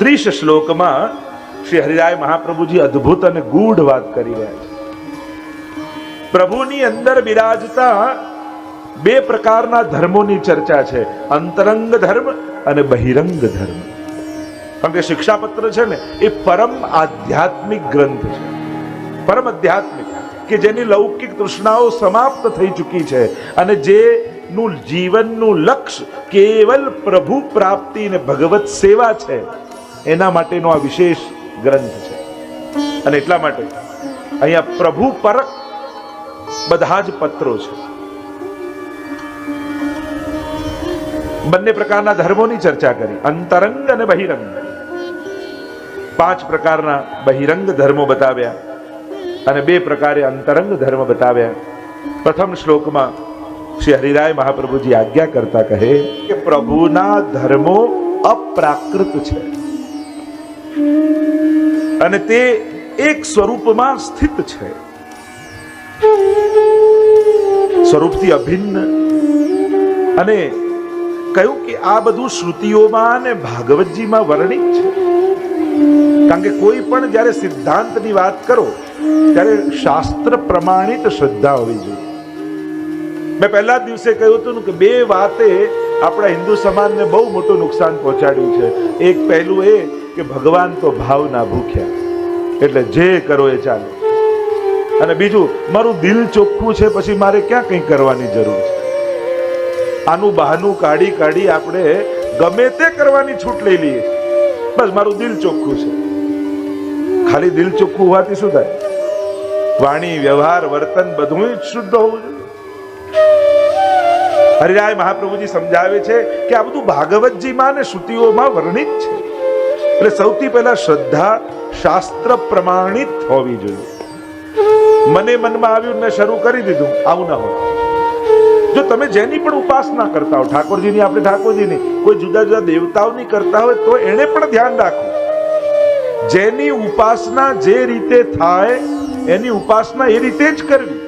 30 શ્લોકમાં શ્રી હરિરાય મહાપ્રભુજી અદ્ભુત અને ગૂઢ વાત કરી રહ્યા છે. પ્રભુની અંદર બિરાજતા બે પ્રકારના ધર્મોની ચર્ચા છે, અંતરંગ ધર્મ અને બહિરંગ ધર્મ. કારણ કે શિક્ષાપત્ર છે ને એ પરમ આધ્યાત્મિક ગ્રંથ છે, પરમ આધ્યાત્મિક, કે જેની લૌકિક તૃષ્ણાઓ સમાપ્ત થઈ ચૂકી છે અને જેનું જીવનનું લક્ષ્ય કેવલ પ્રભુ પ્રાપ્તિ ને ભગવત સેવા છે, એના માટેનો આ વિશેષ ગ્રંથ છે. અને એટલા માટે અહીંયા પ્રભુ પરક બધા જ પત્રો છે. બંને પ્રકારના ધર્મોની ચર્ચા કરી, અંતરંગ અને બહિરંગ. 5 પ્રકારના બહિરંગ ધર્મો બતાવ્યા અને 2 પ્રકારે અંતરંગ ધર્મ બતાવ્યા. પ્રથમ શ્લોકમાં શ્રી હરિરાય મહાપ્રભુજી આજ્ઞા કરતા કહે કે પ્રભુના ધર્મો અપ્રાકૃત છે અને તે એક સ્વરૂપમાં સ્થિત છે, સ્વરૂપથી અભિન્ન. અને કહ્યું કે આ બધું શ્રુતિઓમાં અને ભાગવતજીમાં વર્ણિત છે. કારણ કે કોઈ પણ જ્યારે સિદ્ધાંતની વાત કરો ત્યારે શાસ્ત્ર પ્રમાણિત શ્રદ્ધા હોવી જોઈએ. મેં પહેલા જ દિવસે કહ્યું હતું કે 2 વાતે આપણા હિન્દુ સમાજને બહુ મોટું નુકસાન પહોંચાડ્યું છે. એક પહેલું એ કે ભગવાન તો ભાવના ભૂખ્યા, એટલે જે કરો એ ચાલે. અને બીજું, મારું દિલ ચોખ્ખું છે, પછી મારે ક્યાં કંઈ કરવાની જરૂર છે. આનું બહાનું કાઢી કાઢી આપણે ગમે તે કરવાની છૂટ લઈ લઈએ. બસ મારું દિલ ચોખ્ખું છે. ખાલી દિલ ચોખ્ખું હોવાથી શું થાય? વાણી, વ્યવહાર, વર્તન બધું જ શુદ્ધ હોવું જોઈએ. હરિરાય મહાપ્રભુજી સમજાવે છે કે આ બધું ભાગવતજીમાં અને શ્રુતિઓમાં વર્ણિત છે. એટલે સૌથી પહેલા શ્રદ્ધા શાસ્ત્ર પ્રમાણિત હોવી જોઈએ. મને મનમાં આવ્યું, મેં શરૂ કરી દીધું, આવું ના હોય. જો તમે જેની પણ ઉપાસના કરતા હો, ઠાકોરજીની, આપણે ઠાકોરજીની, કોઈ જુદા જુદા દેવતાઓની કરતા હોય તો એને પણ ધ્યાન રાખો. જેની ઉપાસના જે રીતે થાય એની ઉપાસના એ રીતે જ કરવી.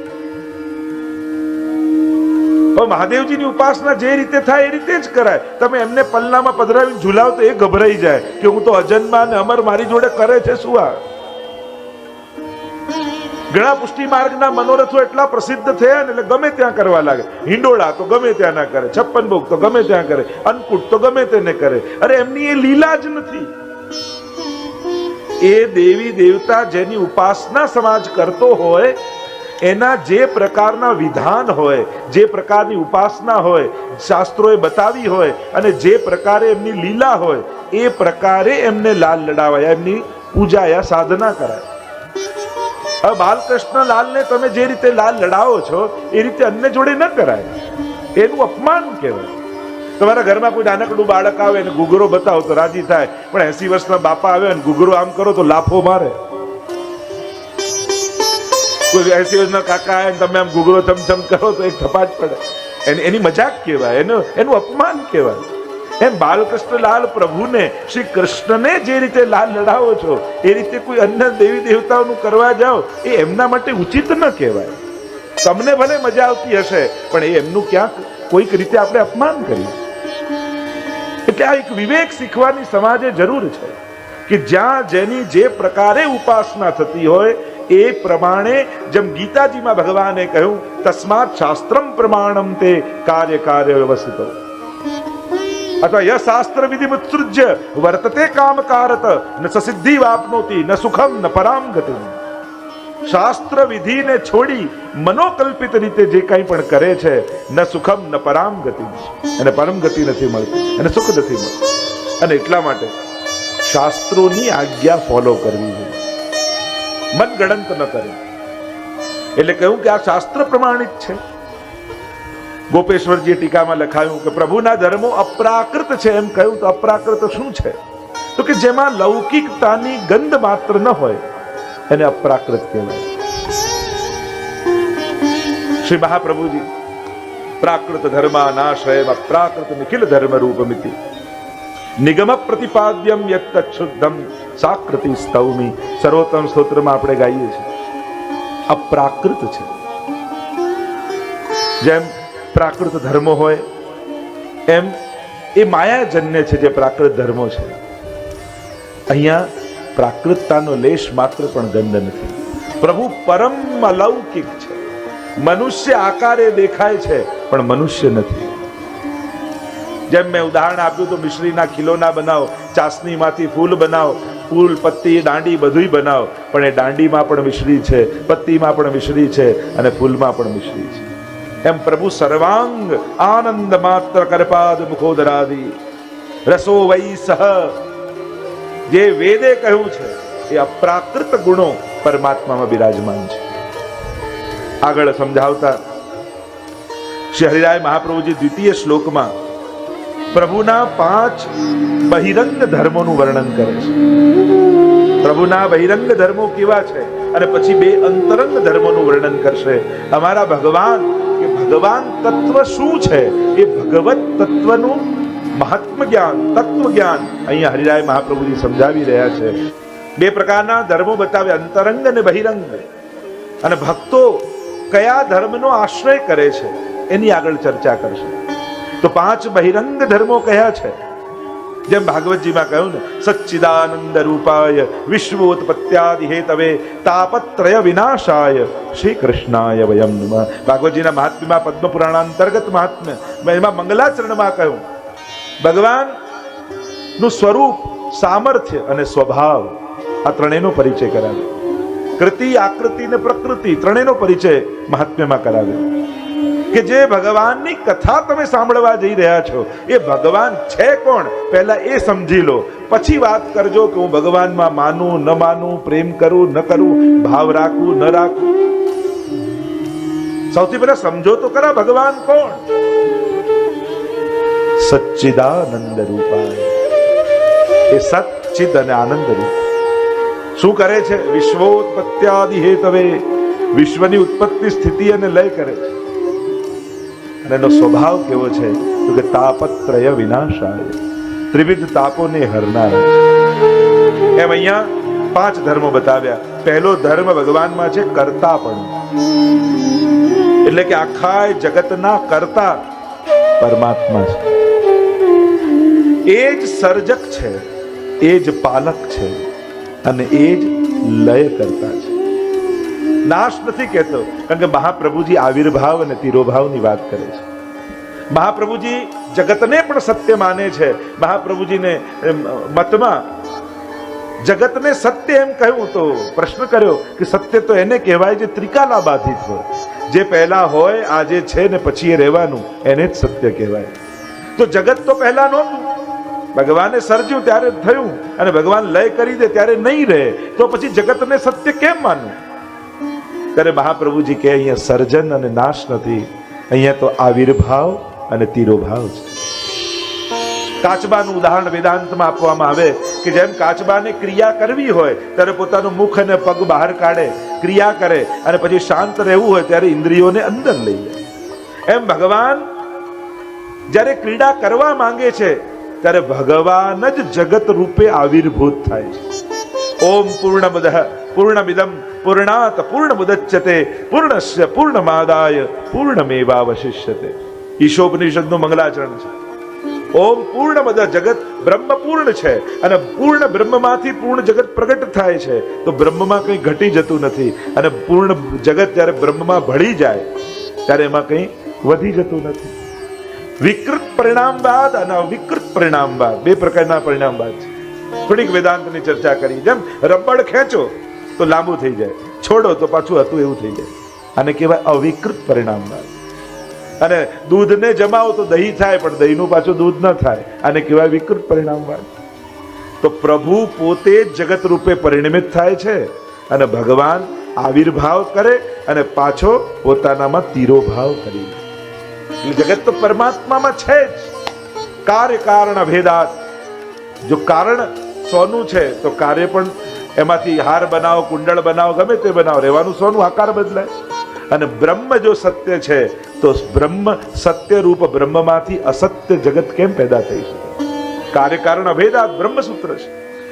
મહાદેવજીની ઉપાસના જે રીતે થાય એ રીતે જ કરાય. તમે એમને પલ્લામાં પધરાવીને ઝુલાવ તો એ ગભરાઈ જાય કે હું તો અજન્મા અને અમર, મારી જોડે કરે છે શું આ? ઘણા પુષ્ટિ માર્ગના મનોરથો એટલા પ્રસિદ્ધ થયા ને એટલે ગમે ત્યાં કરવા લાગે. હિંડોળા તો ગમે ત્યાં ના કરે, 56 ભોગ તો ગમે ત્યાં કરે, અન્નકૂટ તો ગમે તેને કરે. અરે એમની એ લીલા જ નથી. એ દેવી દેવતા જેની ઉપાસના સમાજ કરતો હોય એના જે પ્રકારના વિધાન હોય, જે પ્રકારની ઉપાસના હોય, શાસ્ત્રોએ બતાવી હોય અને જે પ્રકારે એમની લીલા હોય એ પ્રકારે એમને લાલ લડાવાય, એમની પૂજા યા સાધના કરાય. હવે બાલકૃષ્ણ લાલને તમે જે રીતે લાલ લડાવો છો એ રીતે અન્ય જોડે ન કરાય. એનું અપમાન કહેવાય. તમારા ઘરમાં કોઈ નાનકડું બાળક આવે ને ઘૂઘરો બતાવો તો રાજી થાય, પણ 80 વર્ષના બાપા આવે અને ઘૂઘરો આમ કરો તો લાફો મારે. કોઈ 80 વર્ષના કાકા આવે તમે આમ ઘૂઘરો ચમચમ કરો તો એક થપાટ પડે. એની મજાક કહેવાય, એનું અપમાન કહેવાય. એમ બાલકૃષ્ણલાલ પ્રભુને, શ્રી કૃષ્ણને જે રીતે લાલ લડાવો છો એ રીતે કોઈ અન્ય દેવી દેવતાઓનું કરવા જાઓ એ એમના માટે ઉચિત ન કહેવાય. તમને ભલે મજા આવતી હશે પણ એ એમનું ક્યાંક કોઈક રીતે આપણે અપમાન કરીએ. એટલે આ એક વિવેક શીખવાની સમાજે જરૂર છે કે જ્યાં જેની જે પ્રકારે ઉપાસના થતી હોય એ પ્રમાણે, જેમ ગીતાજીમાં ભગવાને કહ્યું, તસ્માત શાસ્ત્રમ પ્રમાણમ તે કાર્ય કાર્ય વ્યવસ્થિતો, અથવા ય શાસ્ત્ર વિધિ મુત્સૃજ્ય વર્તતે કામકારત ન સિદ્ધિ વાપનોતિ ન સુખમ ન પરામ ગતિ. શાસ્ત્ર વિધિને છોડી મનોકલ્પિત રીતે જે કંઈ પણ કરે છે, ન સુખમ ન પરામ ગતિ, અને પરમ ગતિ નથી મળતી અને સુખ નથી મળતું. અને એટલા માટે શાસ્ત્રોની આજ્ઞા ફોલો કરવી જોઈએ, મનગણંત ન કરવી. એટલે કહ્યું કે આ શાસ્ત્ર પ્રમાણિત છે. ગોપેશ્વરજી ટીકામાં લખાયું કે પ્રભુના ધર્મો અપ્રાકૃત છે. એમ કહ્યું તો અપ્રાકૃત શું છે? તો કે જેમાં લૌકિકતાની ગંધ માત્ર ન હોય એને અપ્રાકૃત કહેવાય. શ્રી મહાપ્રભુજી પ્રાકૃત ધર્મા નાશ્રય અપ્રાકૃત નિખિલ ધર્મ રૂપમિતિ નિગમ પ્રતિપાદ્યમ યત્ શુદ્ધમ સાકૃતિ સ્તૌમી. સર્વોત્તમ સ્તોત્રમાં આપણે ગાઈએ છીએ અપ્રાકૃત છે. જેમ પ્રાકૃત ધર્મો હોય એમ એ માયાજન્ય છે જે પ્રાકૃત ધર્મો છે. અહીંયા પ્રાકૃતતાનો લેશ માત્ર પણ ગંધ નથી. પ્રભુ પરમ અલૌકિક છે. મનુષ્ય આકારે દેખાય છે પણ મનુષ્ય નથી. જેમ મેં ઉદાહરણ આપ્યું તો મિશ્રીના ખીલોના બનાવો, ચાસણીમાંથી ફૂલ બનાવો, ફૂલ, પત્તી, દાંડી બધુંય બનાવો, પણ એ દાંડીમાં પણ મિશ્રી છે, પત્તીમાં પણ મિશ્રી છે અને ફૂલમાં પણ મિશ્રી છે. એમ પ્રભુ સર્વાંગ આનંદ માત્ર કરપાદ મુખોદરાદી રસો વૈ સહ, જે વેદે કહ્યું છે એ અપ્રાકૃત ગુણો પરમાત્મામાં બિરાજમાન છે. આગળ સમજાવતા શ્રી હરિરાય મહાપ્રભુજી દ્વિતીય શ્લોકમાં પ્રભુના 5 બહિરંગ ધર્મોનું વર્ણન કરે છે. પ્રભુના બહિરંગ ધર્મો કેવા છે અને પછી 2 અંતરંગ ધર્મોનું વર્ણન કરશે. અમારા ભગવાન કે ભગવાન તત્વ શું છે એ ભગવત તત્વનું મહાત્મ જ્ઞાન, તત્વ જ્ઞાન અહીંયા હરિરાય મહાપ્રભુજી સમજાવી રહ્યા છે. 2 પ્રકારના ધર્મો બતાવ્યા, અંતરંગ અને બહિરંગ. અને ભક્તો કયા ધર્મનો આશ્રય કરે છે એની આગળ ચર્ચા કરશે. તો 5 બહિરંગ ધર્મો કયા છે? જેમ ભાગવતજીમાં કહ્યું ને, સચ્ચિદાનંદ રૂપાય વિશ્વોત્પત્યાદિ હેતવે તાપત્રય વિનાશાય શ્રી કૃષ્ણાય વયમ નમઃ. ભાગવતજીના મહાત્મ્યમાં, પદ્મ પુરાણ અંતર્ગત મહાત્મ્ય, એમાં મંગલાચરણમાં કહ્યું ભગવાન નું સ્વરૂપ, સામર્થ્ય અને સ્વભાવ, આ ત્રણેયનો પરિચય કરાવ્યો. કૃતિ, આકૃતિ ને પ્રકૃતિ ત્રણેયનો પરિચય મહાત્મ્યમાં કરાવ્યો. કે જે ભગવાનની કથા તમે સાંભળવા જઈ રહ્યા છો એ ભગવાન છે કોણ, પહેલા એ સમજી લો, પછી વાત કરજો કે હું ભગવાનમાં માનું ન માનું, પ્રેમ કરું ન કરું, ભાવ રાખું ન રાખું. સૌથી પહેલા સમજો તો ખરા ભગવાન કોણ. સચ્ચિદાનંદ રૂપાય, એ સચ્ચિદ અને આનંદ રૂપ. શું કરે છે? વિશ્વોત્પત્યાદિ હેતવે, વિશ્વની ઉત્પત્તિ, સ્થિતિ અને લય કરે છે. અને એનો સ્વભાવ કેવો છે? તો કે તાપત્રય વિનાશાય, ત્રિવિધ તાપોને હરનારા છે. એમ અહીંયા 5 ધર્મો બતાવ્યા. પહેલો ધર્મ ભગવાનમાં છે કર્તાપણું, એટલે કે આખા જગતના કર્તા પરમાત્મા છે. એ જ સર્જક છે, એ જ પાલક છે અને એ જ લય કરતા છે. નાશ નથી કહેતો, કારણ કે મહાપ્રભુજી આવિર્ભાવ અને તિરોભાવની વાત કરે છે. મહાપ્રભુજી જગતને પણ સત્ય માને છે. મહાપ્રભુજીને મતમાં જગતને સત્ય એમ કહ્યું તો પ્રશ્ન કર્યો કે સત્ય તો એને કહેવાય જે ત્રિકાલા બાધિત હોય, જે પહેલા હોય, આજે છે ને પછી એ રહેવાનું, એને જ સત્ય કહેવાય. તો જગત તો પહેલા નહોતું, ભગવાને સર્જ્યું ત્યારે થયું, અને ભગવાન લય કરી દે ત્યારે નહીં રહે, તો પછી જગતને સત્ય કેમ માનવું? ત્યારે મહાપ્રભુજી કહે અહીંયા સર્જન અને નાશ નથી, અહીંયા તો આવિર્ભાવ અને તિરોભાવ છે. કાચબાનું ઉદાહરણ વેદાંતમાં આપવામાં આવે કે જેમ કાચબાને ક્રિયા કરવી હોય ત્યારે પોતાનું મુખ અને પગ બહાર કાઢે, ક્રિયા કરે, અને પછી શાંત રહેવું હોય ત્યારે ઇન્દ્રિયોને અંદર લઈ જાય. એમ ભગવાન જ્યારે ક્રીડા કરવા માંગે છે ત્યારે ભગવાન જ જગત રૂપે આવિર્ભૂત થાય છે. ઓમ પૂર્ણમદઃ પૂર્ણમિદં પૂર્ણાત પૂર્ણમુદચ્યતે પૂર્ણસ્ય પૂર્ણમાદાય પૂર્ણમેવાવશિષ્યતે. ઈશોપનિષદનું મંગલાચરણ છે. ઓમ પૂર્ણમદ, જગત બ્રહ્મ પૂર્ણ છે અને પૂર્ણ બ્રહ્મમાંથી પૂર્ણ જગત પ્રગટ થાય છે. તો બ્રહ્મમાં કંઈ ઘટી જતું નથી, અને પૂર્ણ જગત જ્યારે બ્રહ્મમાં ભળી જાય ત્યારે એમાં કંઈ વધી જતું નથી. વિકૃત પરિણામવાદ અને અવિકૃત પરિણામવાદ, 2 પ્રકારના પરિણામવાદ છે. થોડીક વેદાંતની ચર્ચા કરી. જેમ રબડ ખેંચો તો લાંબુ થઈ જાય, છોડો તો પાછું હતું એવું થઈ જાય, આને કહેવાય અવિકૃત પરિણામવાદ. અને દૂધને જમાવો તો દહીં થાય, પણ દહીંનું પાછું દૂધ ન થાય, આને કહેવાય વિકૃત પરિણામવાદ. તો પ્રભુ પોતે જ જગત રૂપે પરિણમિત થાય છે, અને ભગવાન આવિર્ભાવ કરે અને પાછો પોતાનામાં તિરોભાવ કરી. જગત તો પરમાત્મામાં છે જ. કાર્ય કારણ અભેદાત. જો કારણ સોનું છે તો કાર્ય પણ એમાંથી હાર બનાવો, કુંડળ બનાવો, ગમે તે બનાવો, રહેવાનું સોનું, આકાર બદલાય. અને બ્રહ્મ જો સત્ય છે તો બ્રહ્મ સત્ય રૂપ બ્રહ્મમાંથી અસત્ય જગત કેમ પેદા થઈ શકે? કાર્ય કારણ અભેદાત બ્રહ્મસૂત્ર છે.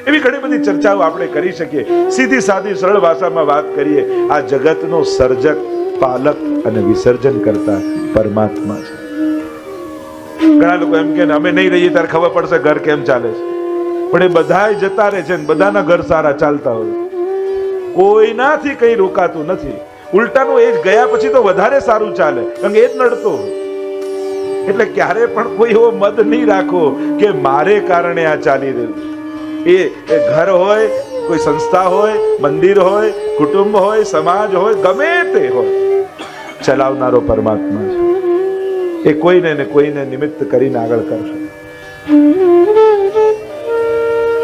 એવી ઘણી બધી ચર્ચાઓ આપણે કરી શકીએ. સીધી સાદી સરળ ભાષામાં વાત કરીએ, આ જગતનો સર્જક, પાલક અને વિસર્જન કરતા પરમાત્મા છે. ઘણા લોકો એમ કે અમે નહીં રહીએ ત્યારે ખબર પડશે ઘર કેમ ચાલે છે. પણ એ બધાય જતા રહે છે, બધાના ઘર સારા ચાલતા હોય, કોઈનાથી કઈ રોકાતું નથી. ઉલટાનું એ જ ગયા પછી તો વધારે સારું ચાલે, કારણ કે એ જ નડતો હોય. એટલે ક્યારે પણ કોઈ એવો મદ નહીં રાખો કે મારે કારણે આ ચાલી રહ્યું છે. એ ઘર હોય, કોઈ સંસ્થા હોય, મંદિર હોય, કુટુંબ હોય, સમાજ હોય, ગમે તે હોય, ચલાવનારો પરમાત્મા છે. એ કોઈને ને કોઈને નિમિત્ત કરીને આગળ કરશે.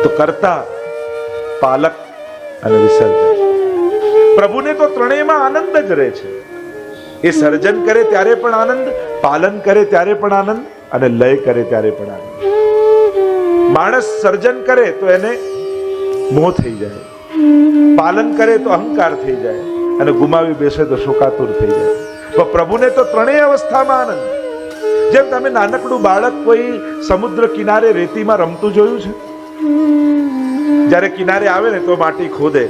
તો કરતા, પાલક અને વિસર્જન. પ્રભુને તો ત્રણેયમાં આનંદ જ રહે છે. એ સર્જન કરે ત્યારે પણ આનંદ, પાલન કરે ત્યારે પણ આનંદ, અને લય કરે ત્યારે પણ આનંદ. માણસ સર્જન કરે તો એને મોહ થઈ જાય, પાલન કરે તો અહંકાર થઈ જાય, અને ગુમાવી બેસે તો શોકાતુર થઈ જાય. તો પ્રભુને તો ત્રણેય અવસ્થામાં આનંદ. જેમ તમે નાનકડું બાળક કોઈ સમુદ્ર કિનારે રેતીમાં રમતું જોયું છે? જ્યારે કિનારે આવે ને તો માટી ખોદે,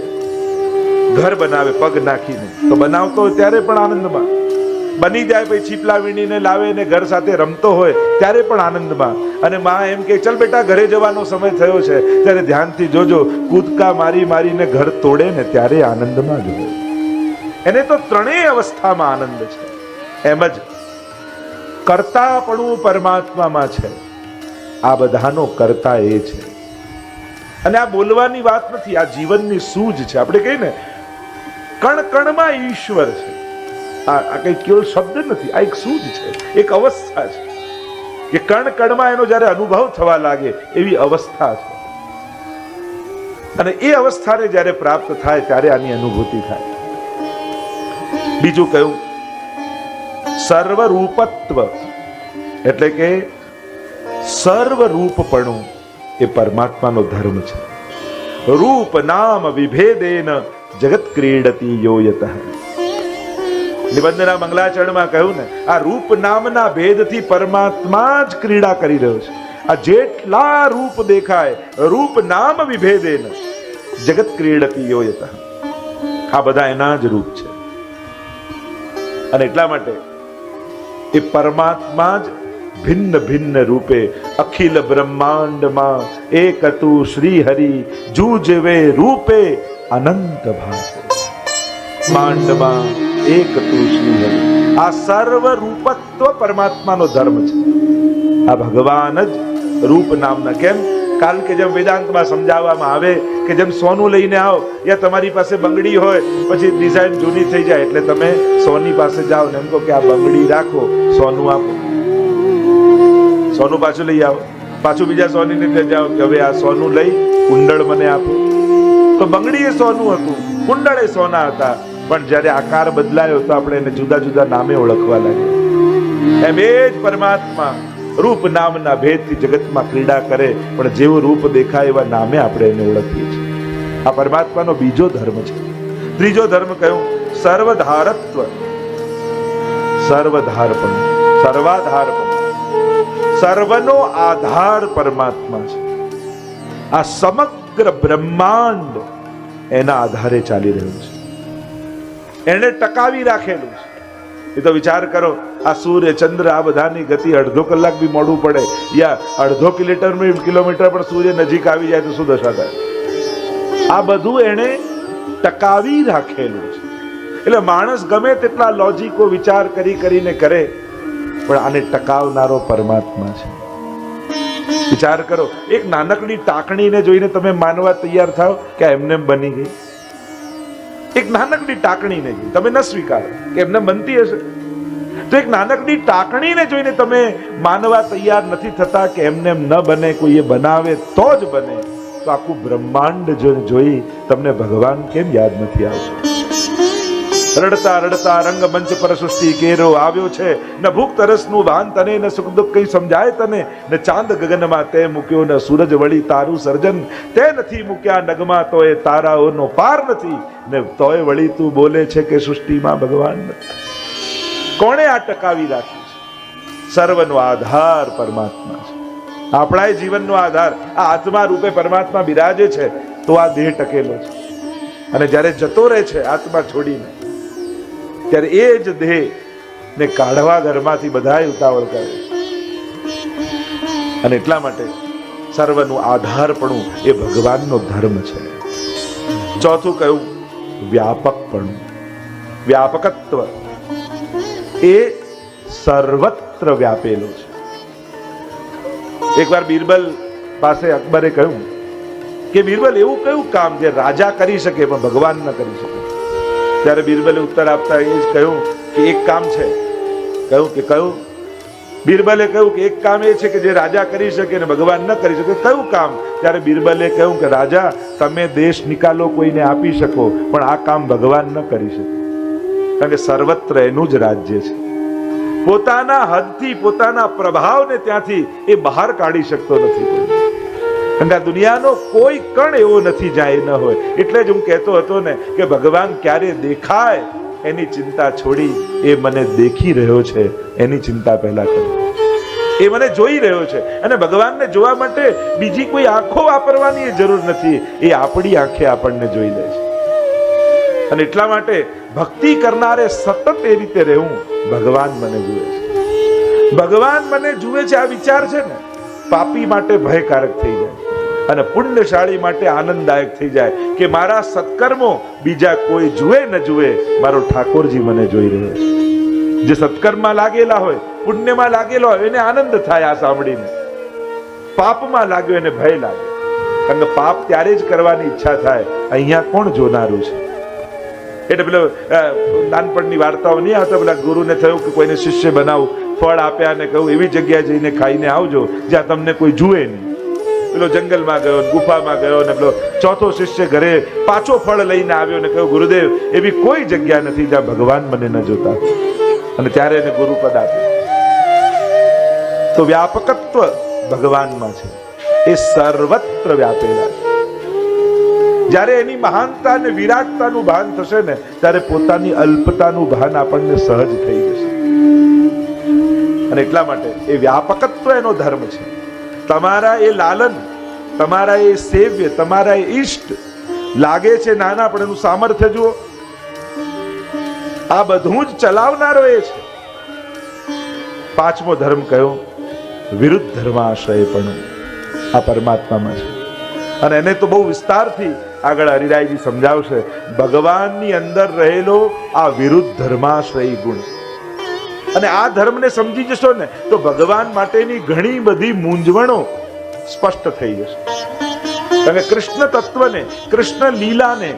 ઘર બનાવે પગ નાખીને, તો બનાવતો હોય ત્યારે પણ આનંદમાં, બની જાય પછી છીપલા વીણીને લાવે ને ઘર સાથે રમતો હોય ત્યારે પણ આનંદમાં. અને માં એમ કે ચલ બેટા ઘરે જવાનો સમય થયો છે, ત્યારે ધ્યાનથી જોજો, કૂદકા મારી મારીને ઘર તોડે ને ત્યારે આનંદમાં જ હોય. એને તો ત્રણેય અવસ્થામાં આનંદ છે. એમ જ કર્તાપણું પરમાત્મામાં છે. આ બધાનો કર્તા એ છે. અને આ બોલવાની વાત નથી, આ જીવનની સૂઝ છે. આપણે કહીએ ને કણ કણમાં ઈશ્વર છે. આ કઈ કેવળ શબ્દ નથી, આ એક સૂઝ છે, એક અવસ્થા છે કે કણ કણમાં એનો જ્યારે અનુભવ થવા લાગે એવી અવસ્થા છે. અને એ અવસ્થાને જ્યારે પ્રાપ્ત થાય ત્યારે આની અનુભૂતિ થાય. બીજું કયું? સર્વરૂપત્વ, એટલે કે સર્વરૂપપણું એ પરમાત્માનો ધર્મ છે. રૂપ નામ વિભેદેન જગત ક્રીડતી યોયતઃ. નિબંધના મંગલાચરણમાં કહ્યું ને, આ રૂપ નામના ભેદથી પરમાત્મા જ ક્રીડા કરી રહ્યો છે. આ જેટલા રૂપ દેખાય, રૂપ નામ વિભેદેન જગત ક્રીડતી યોયતઃ, આ બધા એના જ રૂપ છે. અને એટલા માટે એ પરમાત્મા જ ભિન્ન ભિન્ન રૂપે અખિલ બ્રહ્માંડમાં એક તું શ્રી હરિ જૂજવે રૂપે અનંત ભાસે. માંડમાં એક તું શ્રી હરિ, આ સર્વ રૂપત્વ પરમાત્માનો ધર્મ છે. આ ભગવાન જ રૂપ નામના. કેમ? કારણ કે જેમ વેદાંતમાં સમજાવવામાં આવે કે જેમ સોનું લઈને આવો, યા તમારી પાસે બંગડી હોય, પછી ડિઝાઇન જૂની થઈ જાય એટલે તમે સોની પાસે જાઓ ને એમ કહો કે આ બંગડી રાખો, સોનું આપો. સોનું પાછું લઈ આવો, પાછું બીજા સોની ને જાઓ કે હવે આ સોનું લઈ કુંડળ મને આપો. તો બંગડી એ સોનું હતું, કુંડળ એ સોના હતા, પણ જ્યારે આકાર બદલાયો તો આપણે એને જુદા જુદા નામે ઓળખવા લાગ્યા. એમ એ જ પરમાત્મા રૂપ નામના ભેદથી જગતમાં ક્રીડા કરે, પણ જેવું રૂપ દેખાય એવા નામે આપણે એને ઓળખીએ છીએ. આ પરમાત્માનો બીજો ધર્મ છે. ત્રીજો ધર્મ કયો? સર્વધારત્વ, સર્વધારપણ, સર્વાધારપણ. સર્વનો આધાર પરમાત્મા છે. આ સમગ્ર બ્રહ્માંડ એના આધારે ચાલી રહ્યું છે, એને ટકાવી રાખેલું છે. એ તો વિચાર કરો, આ સૂર્ય ચંદ્ર આ બધાની ગતિ અડધો કલાક બી મોડું પડે, યા અડધો કિલોમીટર પણ સૂર્ય નજીક આવી જાય તો શું દશા થાય? આ બધું એને ટકાવી રાખેલું છે. એટલે માણસ ગમે તેટલા લોજિકો વિચાર કરીને કરે, પણ આને ટકાવનારો પરમાત્મા છે. વિચાર કરો, એક નાનકડી ટાંકણીને જોઈને તમે માનવા તૈયાર થાવ કે એમને બની ગઈ? એક નાનકડી ટાંકણીને જોઈ તમે ન સ્વીકારો કે એમને બનતી હશે, તો એક નાનકડી ટાંકણીને જોઈને તમે માનવા તૈયાર નથી થતા કે એમને ન બને, કોઈ એ બનાવે તો જ બને, તો આખું બ્રહ્માંડ જોઈ તમને ભગવાન કેમ યાદ નથી આવતું? રડતા રડતા રંગમંચ પર સૃષ્ટિ કેરો આવ્યો છે, ન ભૂખ તરસનું ભાન તને, ન સુખ દુઃખ કઈ સમજાય તને, ન ચાંદ ગગનમાં તે મૂક્યો, ન સૂરજ વળી તારું સર્જન તે નથી મૂક્યા નગમાં, તો એ તારાઓનો પાર નથી, ને તોય વળી તું બોલે છે કે સૃષ્ટિમાં ભગવાન નથી. કોણે આ ટકાવી રાખ્યું છે? સર્વનો આધાર પરમાત્મા છે. આપણા જીવનનો આધાર આ આત્મા રૂપે પરમાત્મા બિરાજે છે, તો આ દેહ ટકેલો છે. અને જ્યારે જતો રહે છે આત્મા છોડીને, ત્યારે એ જ દેહ ને કાઢવા ઘરમાંથી બધાય ઉતાવળ કરે. અને એટલા માટે સર્વનું આધારપણું એ ભગવાનનો ધર્મ છે. ચોથું કયું? વ્યાપકપણું, વ્યાપકત્વ એ સર્વત્ર વ્યાપેલો છે. એકવાર બીરબલ પાસે અકબરે કહ્યું કે બીરબલ એવું કયું કામ જે રાજા કરી શકે પણ ભગવાન ન કરી શકે? ત્યારે બીરબલે ઉત્તર આપતા એ જ કહ્યું કે એક કામ છે. કહ્યું કે કયું? બીરબલે કહ્યું કે એક કામ એ છે કે જે રાજા કરી શકે ને ભગવાન ન કરી શકે. કયું કામ? ત્યારે બીરબલે કહ્યું કે રાજા, તમે દેશ નિકાલો કોઈને આપી શકો પણ આ કામ ભગવાન ન કરી શકે, કારણ કે સર્વત્ર એનું જ રાજ્ય છે. પોતાના હદથી, પોતાના પ્રભાવને ત્યાંથી એ બહાર કાઢી શકતો નથી. કારણ કે આ દુનિયાનો કોઈ કણ એવો નથી જ્યાં એ ન હોય. એટલે જ હું કહેતો હતો ને કે ભગવાન ક્યારે દેખાય એની ચિંતા છોડી એ મને દેખી રહ્યો છે એની ચિંતા પહેલા કરો. એ મને જોઈ રહ્યો છે, અને ભગવાનને જોવા માટે બીજી કોઈ આંખો વાપરવાની જરૂર નથી. એ આપણી આંખે આપણને જોઈ લે છે. અને એટલા માટે ભક્તિ કરનારે સતત એ રીતે રહેવું, ભગવાન મને જુએ છે, ભગવાન મને જુએ છે. આ વિચાર છે ને પાપી માટે ભયકારક થઈ જાય અને પુણ્યશાળી માટે આનંદદાયક થઈ જાય કે મારા સત્કર્મો બીજા કોઈ જુએ ન જુએ, મારો ઠાકોરજી મને જોઈ રહ્યો છે. જે સત્કર્મમાં લાગેલા હોય, પુણ્યમાં લાગેલો હોય, એને આનંદ થાય આ સાંભળીને. પાપમાં લાગ્યો એને ભય લાગે, કારણ કે પાપ ત્યારે જ કરવાની ઈચ્છા થાય અહીંયા કોણ જોનારું છે. એટલે પેલો નાનપણની વાર્તાઓ નહીં આવતા, પેલા ગુરુને થયું કે કોઈને શિષ્ય બનાવું, ફળ આપ્યા અને કહું એવી જગ્યાએ જઈને ખાઈને આવજો જ્યાં તમને કોઈ જુએ નહીં. પેલો જંગલમાં ગયો, ગુફામાં ગયો, ને પેલો ચોથો શિષ્ય ઘરે પાછો ફળ લઈને આવ્યો ને કહ્યું, ગુરુદેવ એવી કોઈ જગ્યા નથી જ્યાં ભગવાન મને ન જોતા. અને ત્યારે એને ગુરુપદ આપ્યું. તો વ્યાપકત્વ ભગવાનમાં છે, એ સર્વત્ર વ્યાપેલા છે. જ્યારે એની મહાનતા અને વિરાટતાનું ભાન થશે ને ત્યારે પોતાની અલ્પતાનું ભાન આપણને સહજ થઈ જશે. અને એટલા માટે એ વ્યાપકત્વ એનો ધર્મ છે. તમારા એ લાલન, તમારા એ સેવ્ય, તમારા એ ઈષ્ટ લાગે છે નાના પણ એનું સામર્થ્ય જુઓ. આ બધું જ ચલાવનારો એ છે. પાંચમો ધર્મ કયો? વિરુદ્ધ ધર્માશ્રયપણું. આ પરમાત્મામાં છે. અને એને તો બહુ વિસ્તારથી આગળ હરિરાયજી સમજાવશે. ભગવાનની અંદર રહેલો આ વિરુદ્ધ ધર્માશ્રયી ગુણ, અને આ ધર્મને સમજી જશો ને તો ભગવાન માટેની ઘણી બધી મૂંઝવણો સ્પષ્ટ થઈ જશે. કારણ કે કૃષ્ણ તત્વને, કૃષ્ણ લીલાને